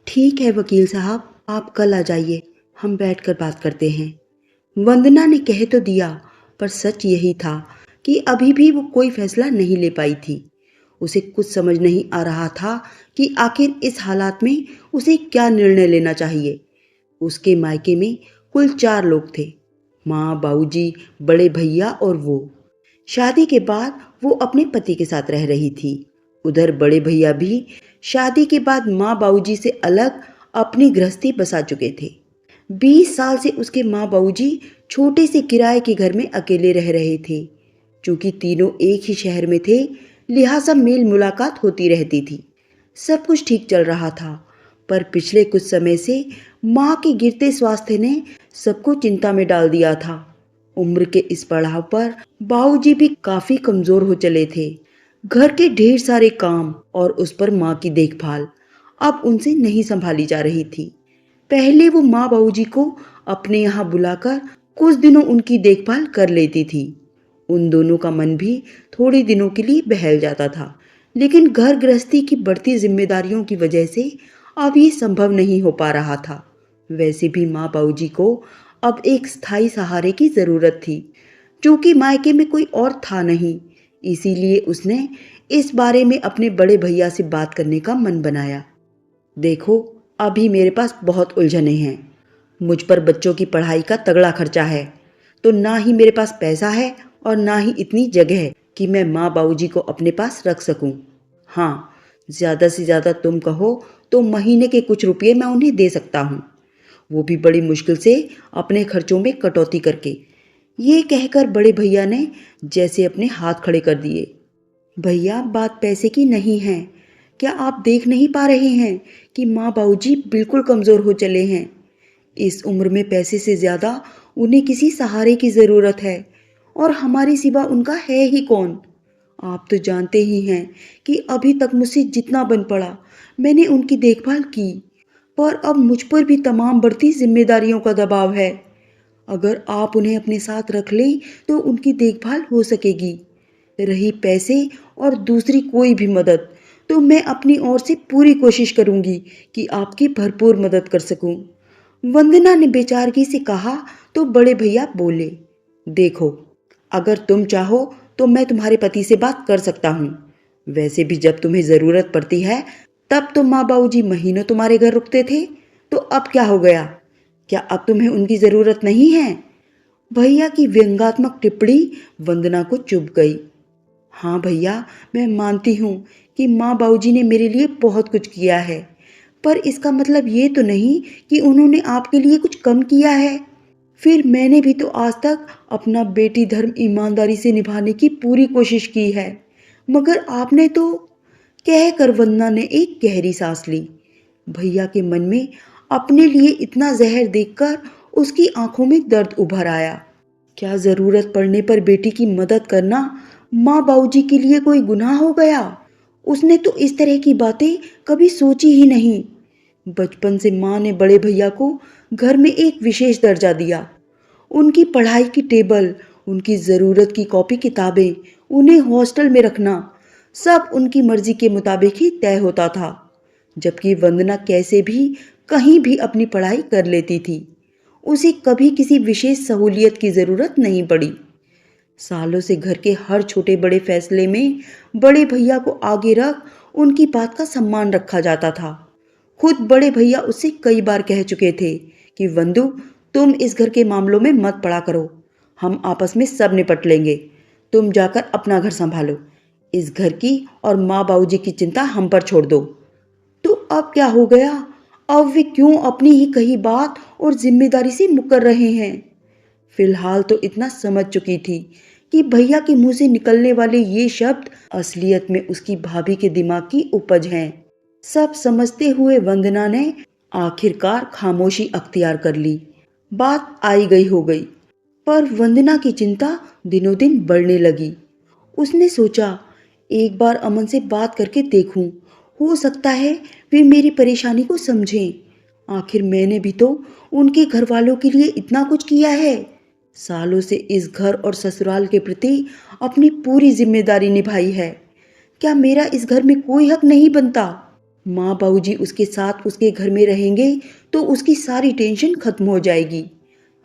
ठीक है वकील साहब, आप कल आ जाइए, हम बैठकर बात करते हैं। वंदना ने कह तो दिया, पर सच यही था कि अभी भी वो कोई फैसला नहीं ले पाई थी। उसे कुछ समझ नहीं आ रहा था कि आखिर इस हालात में उसे क्या निर्णय लेना चाहिए। उसके मायके में कुल 4 लोग थे, माँ, बाबूजी, बड़े भैया और वो। शादी के बाद वो अपने पति के साथ रह रही थी। उधर बड़े भैया भी शादी के बाद माँ बाबूजी से अलग अपनी गृहस्थी बसा चुके थे। 20 साल से उसके माँ बाबूजी छोटे से किराए के घर में अकेले रह रहे थे। चूंकि तीनों एक ही शहर में थे, लिहाजा मेल मुलाकात होती रहती थी। सब कुछ ठीक चल रहा था, पर पिछले कुछ समय से माँ के गिरते स्वास्थ्य ने सबको चिंता में डाल दिया था। उम्र के इस पड़ाव पर बाबूजी भी काफी कमजोर हो चले थे। घर के ढेर सारे काम और उस पर माँ की देखभाल अब उनसे नहीं संभाली जा रही थी। पहले वो माँ बाबूजी को अपने यहाँ बुलाकर कुछ दिनों उनकी देखभाल कर लेती थी। उन दोनों का मन भी थोड़े दिनों के लिए बहल जाता था, लेकिन घर गृहस्थी की बढ़ती जिम्मेदारियों की वजह से अब ये संभव नहीं हो पा रहा था। वैसे भी माँ बाबूजी को अब एक स्थायी सहारे की जरूरत थी। चूंकि मायके में कोई और था नहीं, इसीलिए उसने इस बारे में अपने बड़े भैया से बात करने का मन बनाया। देखो, अभी मेरे पास बहुत उलझनें हैं। मुझ पर बच्चों की पढ़ाई का तगड़ा खर्चा है, तो ना ही मेरे पास पैसा है और ना ही इतनी जगह है कि मैं माँ बाबूजी को अपने पास रख सकूं। हाँ, ज़्यादा से ज़्यादा तुम कहो तो महीने के कुछ रुपये मैं उन्हें दे सकता हूँ, वो भी बड़ी मुश्किल से अपने खर्चों में कटौती करके। ये कहकर बड़े भैया ने जैसे अपने हाथ खड़े कर दिए। भैया, बात पैसे की नहीं है। क्या आप देख नहीं पा रहे हैं कि माँ बाबूजी बिल्कुल कमज़ोर हो चले हैं। इस उम्र में पैसे से ज़्यादा उन्हें किसी सहारे की ज़रूरत है, और हमारे सिवा उनका है ही कौन। आप तो जानते ही हैं कि अभी तक मुझसे जितना बन पड़ा मैंने उनकी देखभाल की, पर अब मुझ पर भी तमाम बढ़ती जिम्मेदारियों का दबाव है। अगर आप उन्हें अपने साथ रख लें तो उनकी देखभाल हो सकेगी। रही पैसे और दूसरी कोई भी मदद, तो मैं अपनी ओर से पूरी कोशिश करूंगी कि आपकी भरपूर मदद कर सकूं। वंदना ने बेचारगी से कहा तो बड़े भैया बोले, देखो, अगर तुम चाहो तो मैं तुम्हारे पति से बात कर सकता हूँ। वैसे भी जब तुम्हें ज़रूरत पड़ती है तब तो माँ बाबूजी महीनों तुम्हारे घर रुकते थे, तो अब क्या हो गया? क्या अब तुम्हें उनकी ज़रूरत नहीं है? भैया की व्यंग्यात्मक टिप्पणी वंदना को चुभ गई। हाँ भैया, मैं मानती हूँ कि माँ बाबूजी ने मेरे लिए बहुत कुछ किया है, पर इसका मतलब ये तो नहीं कि उन्होंने आपके लिए कुछ कम किया है। फिर मैंने भी तो आज तक अपना बेटी धर्म ईमानदारी से निभाने की पूरी कोशिश की है, मगर आपने तो। कहकर वंदना ने एक गहरी सांस ली। भैया के मन में अपने लिए इतना जहर देखकर उसकी आंखों में दर्द उभर आया। क्या जरूरत पड़ने पर बेटी की मदद करना माँ बाबूजी के लिए कोई गुनाह हो गया? उसने तो इस तरह की बातें कभी सोची ही नहीं। बचपन से माँ ने बड़े भैया को घर में एक विशेष दर्जा दिया। उनकी पढ़ाई की टेबल, उनकी ज़रूरत की कॉपी किताबें, उन्हें हॉस्टल में रखना, सब उनकी मर्जी के मुताबिक ही तय होता था। जबकि वंदना कैसे भी कहीं भी अपनी पढ़ाई कर लेती थी। उसे कभी किसी विशेष सहूलियत की ज़रूरत नहीं पड़ी। सालों से घर के हर छोटे बड़े फैसले में बड़े भैया को आगे रख उनकी बात का सम्मान रखा जाता था। खुद बड़े भैया उससे कई बार कह चुके थे कि वंदु, तुम इस घर के मामलों में मत पड़ा करो, हम आपस में सब निपट लेंगे, तुम जाकर अपना घर संभालो, इस घर की और माँ बाबूजी की चिंता हम पर छोड़ दो। तो अब क्या हो गया? अब वे क्यों अपनी ही कही बात और जिम्मेदारी से मुकर रहे हैं? फिलहाल तो इतना समझ चुकी थी कि भैया के मुंह से निकलने वाले ये शब्द असलियत में उसकी भाभी के दिमाग की उपज हैं। सब समझते हुए वंदना ने आखिरकार खामोशी अख्तियार कर ली। बात आई गई हो गई, पर वंदना की चिंता दिनों दिन बढ़ने लगी। उसने सोचा, एक बार अमन से बात करके देखूं, हो सकता है वे मेरी परेशानी को समझें। आखिर मैंने भी तो उनके घर वालों के लिए इतना कुछ किया है। सालों से इस घर और ससुराल के प्रति अपनी पूरी जिम्मेदारी निभाई है। क्या मेरा इस घर में कोई हक नहीं बनता? माँ बाबूजी उसके साथ उसके घर में रहेंगे तो उसकी सारी टेंशन खत्म हो जाएगी।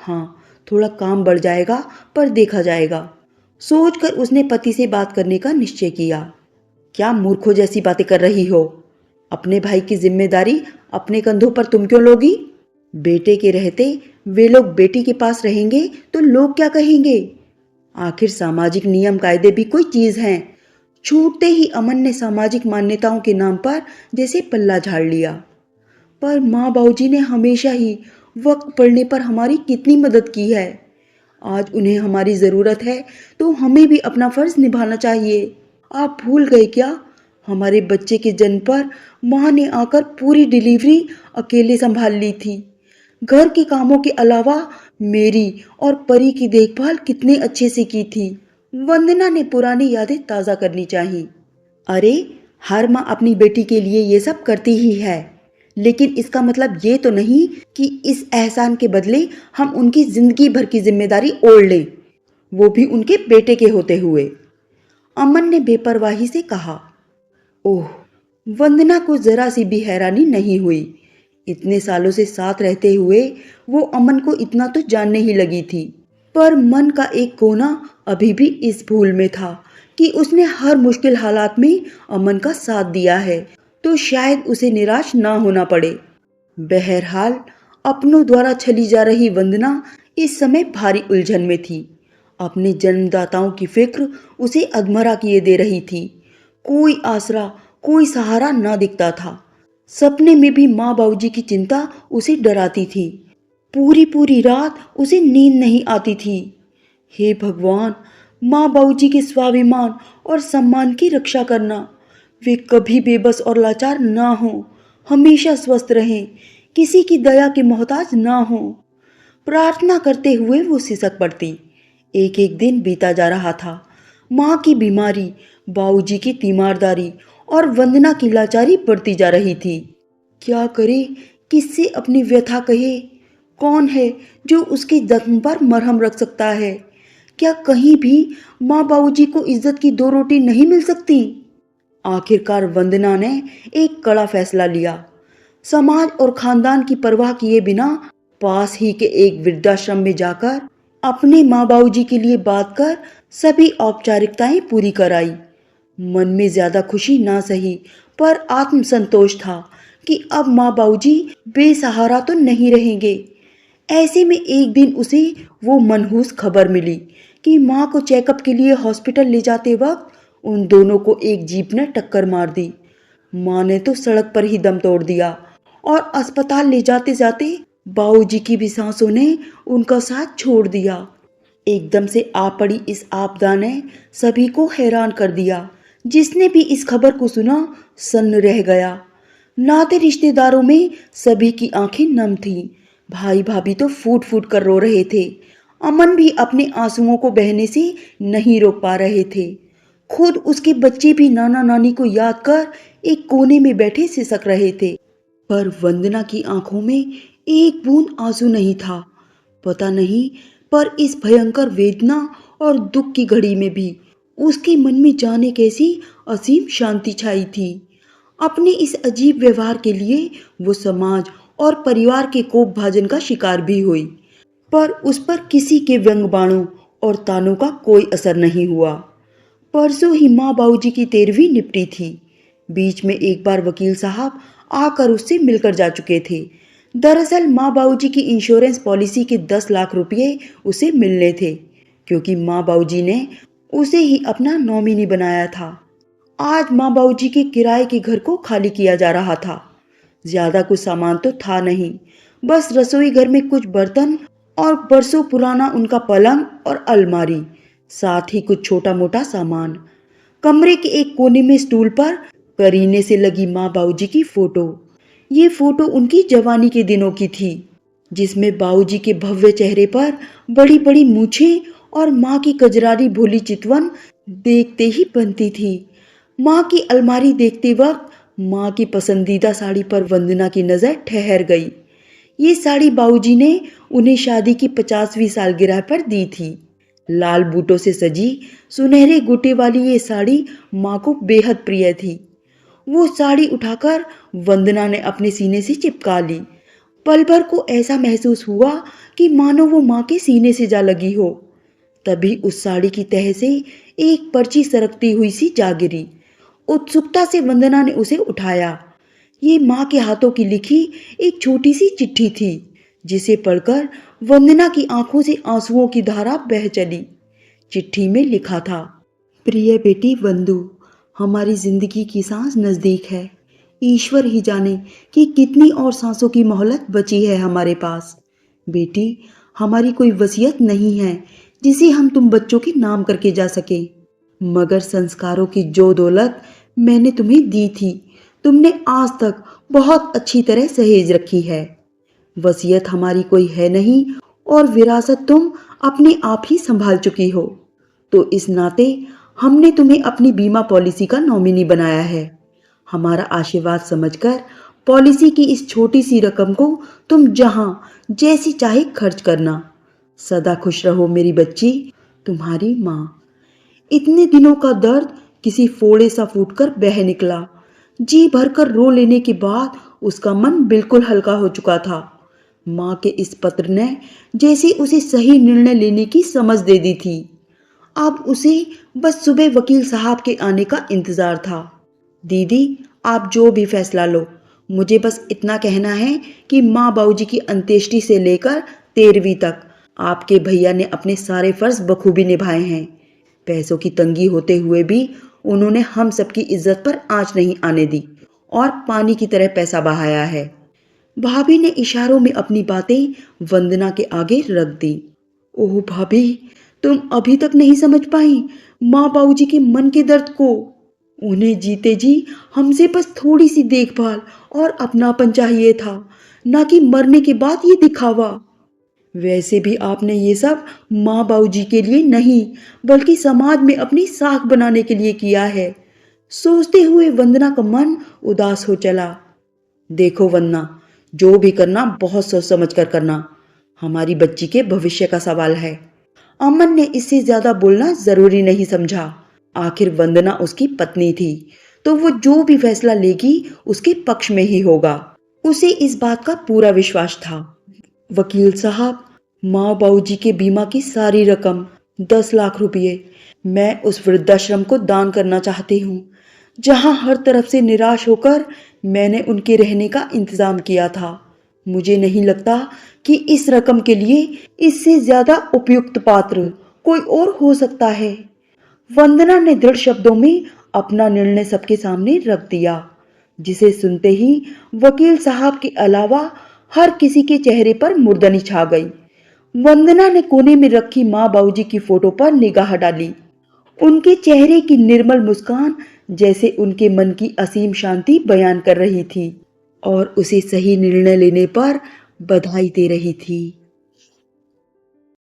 हाँ, थोड़ा काम बढ़ जाएगा पर देखा जाएगा, सोचकर उसने पति से बात करने का निश्चय किया। क्या मूर्खों जैसी बातें कर रही हो? अपने भाई की जिम्मेदारी अपने कंधों पर तुम क्यों लोगी? बेटे के रहते वे लोग बेटी के पास रहेंगे तो लोग क्या कहेंगे? आखिर सामाजिक नियम कायदे भी कोई चीज हैं। छूटते ही अमन ने सामाजिक मान्यताओं के नाम पर जैसे पल्ला झाड़ लिया। पर माँ बाबूजी ने हमेशा ही वक्त पड़ने पर हमारी कितनी मदद की है। आज उन्हें हमारी ज़रूरत है तो हमें भी अपना फ़र्ज़ निभाना चाहिए। आप भूल गए क्या? हमारे बच्चे के जन्म पर माँ ने आकर पूरी डिलीवरी अकेले संभाल ली थी। घर के कामों के अलावा मेरी और परी की देखभाल कितने अच्छे से की थी। वंदना ने पुरानी यादें ताज़ा करनी चाहिए। अरे, हर माँ अपनी बेटी के लिए ये सब करती ही है, लेकिन इसका मतलब ये तो नहीं कि इस एहसान के बदले हम उनकी जिंदगी भर की जिम्मेदारी ओढ़ लें, वो भी उनके बेटे के होते हुए। अमन ने बेपरवाही से कहा। ओह, वंदना को जरा सी भी हैरानी नहीं हुई। इतने सालों से साथ रहते हुए वो अमन को इतना तो जानने ही लगी थी, पर मन का एक कोना अभी भी इस भूल में था कि उसने हर मुश्किल हालात में अमन का साथ दिया है, तो शायद उसे निराश ना होना पड़े। बहरहाल, अपनों द्वारा छली जा रही वंदना इस समय भारी उलझन में थी। अपने जन्मदाताओं की फिक्र उसे अधमरा किए दे रही थी। कोई आसरा, कोई सहारा ना दिखता था। सपने में भी माँ बाबूजी की चिंता उसे डराती थी। पूरी पूरी रात उसे नींद नहीं आती थी। हे भगवान, माँ बाबूजी के स्वाभिमान और सम्मान की रक्षा करना। वे कभी बेबस और लाचार ना हों, हमेशा स्वस्थ रहें, किसी की दया के मोहताज ना हों। प्रार्थना करते हुए वो सिसक पड़ती। एक एक दिन बीता जा रहा था। माँ की बीमारी, बाबूजी की तीमारदारी और वंदना की लाचारी बढ़ती जा रही थी। क्या करे, किससे अपनी व्यथा कहे? कौन है जो उसके जख्म पर मरहम रख सकता है? क्या कहीं भी माँ बाबूजी को इज्जत की दो रोटी नहीं मिल सकती? आखिरकार वंदना ने एक कड़ा फैसला लिया। समाज और खानदान की परवाह किए बिना पास ही के एक वृद्धाश्रम में जाकर अपने माँ बाबूजी के लिए बात कर सभी औपचारिकताएं पूरी कराई। मन में ज्यादा खुशी ना सही, पर आत्मसंतोष था कि अब माँ बाबूजी बेसहारा तो नहीं रहेंगे। ऐसे में एक दिन उसे वो मनहूस खबर मिली कि माँ को चेकअप के लिए हॉस्पिटल ले जाते वक्त उन दोनों को एक जीप ने टक्कर मार दी। माँ ने तो सड़क पर ही दम तोड़ दिया और अस्पताल ले जाते जाते बाबूजी की भी सांसों ने उनका साथ छोड़ दिया। एकदम से आ पड़ी इस आपदा ने सभी को हैरान कर दिया। जिसने भी इस खबर को सुना सन्न रह गया। नाते रिश्तेदारों में सभी की आंखें नम थीं। भाई भाभी तो फूट फूट कर रो रहे थे। अमन भी अपने आंसुओं को बहने से नहीं रोक पा रहे थे। खुद उसके बच्चे भी नाना नानी को याद कर एक कोने में बैठे सिसक रहे थे, पर वंदना की आंखों में एक बूंद आंसू नहीं था। पता नहीं, पर इस भयंकर वेदना और दुख की घड़ी में भी उसके मन में जाने कैसी असीम शांति छाई थी। अपने इस अजीब व्यवहार के लिए वो समाज और परिवार के कोप भाजन का शिकार भी हुई, पर उस पर किसी के व्यंग बाणों और तानों का कोई असर नहीं हुआ। परसों ही माँ बाबूजी की 13वीं निपटी थी। बीच में एक बार वकील साहब आकर उससे मिलकर जा चुके थे। दरअसल माँ बाबूजी की इंश्योरेंस पॉलिसी के 10 लाख रुपये उसे मिलने थे, क्योंकि माँ बाबूजी ने उसे ही अपना नॉमिनी बनाया था। आज माँ बाबूजी के किराए के घर को खाली किया जा रहा था। ज्यादा कुछ सामान तो था नहीं, बस रसोई घर में कुछ बर्तन और बरसों पुराना उनका पलंग और अलमारी, साथ ही कुछ छोटा मोटा सामान। कमरे के एक कोने में स्टूल पर करीने से लगी माँ बाबूजी की फोटो। ये फोटो उनकी जवानी के दिनों की थी, जिसमें बाबूजी के भव्य चेहरे पर बड़ी बड़ी मूछें और माँ की कजरारी भोली चितवन देखते ही बनती थी। माँ की अलमारी देखते वक्त माँ की पसंदीदा साड़ी पर वंदना की नज़र ठहर गई। ये साड़ी बाबूजी ने उन्हें शादी की 50वीं सालगिरह पर दी थी। लाल बूटों से सजी सुनहरे गोटे वाली ये साड़ी माँ को बेहद प्रिय थी। वो साड़ी उठाकर वंदना ने अपने सीने से चिपका ली। पल भर को ऐसा महसूस हुआ कि मानो वो माँ के सीने से जा लगी हो। तभी उस साड़ी की तह से एक पर्ची सरकती हुई सी जा गिरी। उत्सुकता से वंदना ने उसे उठाया। ये माँ के हाथों की लिखी एक छोटी सी चिट्ठी थी, जिसे पढ़कर वंदना की आंखों से आंसुओं की धारा बह चली। चिट्ठी में लिखा था, प्रिय बेटी वंदु, हमारी जिंदगी की सांस नजदीक है। ईश्वर ही जाने कि कितनी और सांसों की मोहलत बची है हमारे पास। बेटी, हमारी कोई वसीयत नहीं है जिसे हम तुम बच्चों के नाम करके जा सके, मगर संस्कारों की जो दौलत मैंने तुम्हें दी थी, तुमने आज तक बहुत अच्छी तरह सहेज रखी है। वसीयत हमारी कोई है नहीं और विरासत तुम अपने आप ही संभाल चुकी हो, तो इस नाते हमने तुम्हें अपनी बीमा पॉलिसी का नॉमिनी बनाया है। हमारा आशीर्वाद समझकर पॉलिसी की इस छोटी सी रकम को तुम जहां जैसी चाहे खर्च करना। सदा खुश रहो मेरी बच्ची, तुम्हारी माँ। इतने दिनों का दर्द किसी फोड़े सा फूटकर बह निकला। जी भरकर रो लेने के बाद उसका मन बिल्कुल हल्का हो चुका था। माँ के इस पत्र ने जैसे उसे सही निर्णय लेने की समझ दे दी थी। अब उसे बस सुबह वकील साहब के आने का इंतजार था। दीदी, आप जो भी फैसला लो, मुझे बस इतना कहना है कि माँ बाबूजी की अंत्येष्टि से लेकर 13वीं तक आपके भैया ने अपने सारे फर्ज बखूबी निभाए हैं। पैसों की तंगी होते हुए भी उन्होंने हम सबकी इज्जत पर आंच नहीं आने दी और पानी की तरह पैसा बहाया है। भाभी ने इशारों में अपनी बातें वंदना के आगे रख दी। ओह भाभी, तुम अभी तक नहीं समझ पाई माँ बाबूजी के मन के दर्द को। उन्हें जीते जी हमसे बस थोड़ी सी देखभाल और अपनापन चाहिए था, ना कि मरने के बाद ये दिखावा। वैसे भी आपने ये सब माँ बाबूजी के लिए नहीं, बल्कि समाज में अपनी साख बनाने के लिए किया है। सोचते हुए वंदना का मन उदास हो चला। देखो वंदना, जो भी करना बहुत सोच समझ कर करना। हमारी बच्ची के भविष्य का सवाल है। अमन ने इससे ज्यादा बोलना जरूरी नहीं समझा। आखिर वंदना उसकी पत्नी थी, तो वो जो भी फैसला लेगी उसके पक्ष में ही होगा। उसे इस बात का पूरा विश्वास था। वकील साहब, माँ बाबूजी के बीमा की सारी रकम 10 लाख रुपए मैं उस वृद्धाश्रम को दान करना चाहती हूँ, जहाँ हर तरफ से निराश होकर मैंने उनके रहने का इंतजाम किया था। मुझे नहीं लगता कि इस रकम के लिए इससे ज्यादा उपयुक्त पात्र कोई और हो सकता है। वंदना ने दृढ़ शब्दों में अपना निर्णय सबके सामने रख दिया, जिसे सुनते ही वकील साहब के अलावा हर किसी के चेहरे पर मुर्दनी छा गई। वंदना ने कोने में रखी माँ बाबूजी की फोटो पर निगाह डाली। उनके चेहरे की निर्मल मुस्कान जैसे उनके मन की असीम शांति बयान कर रही थी और उसे सही निर्णय लेने पर बधाई दे रही थी।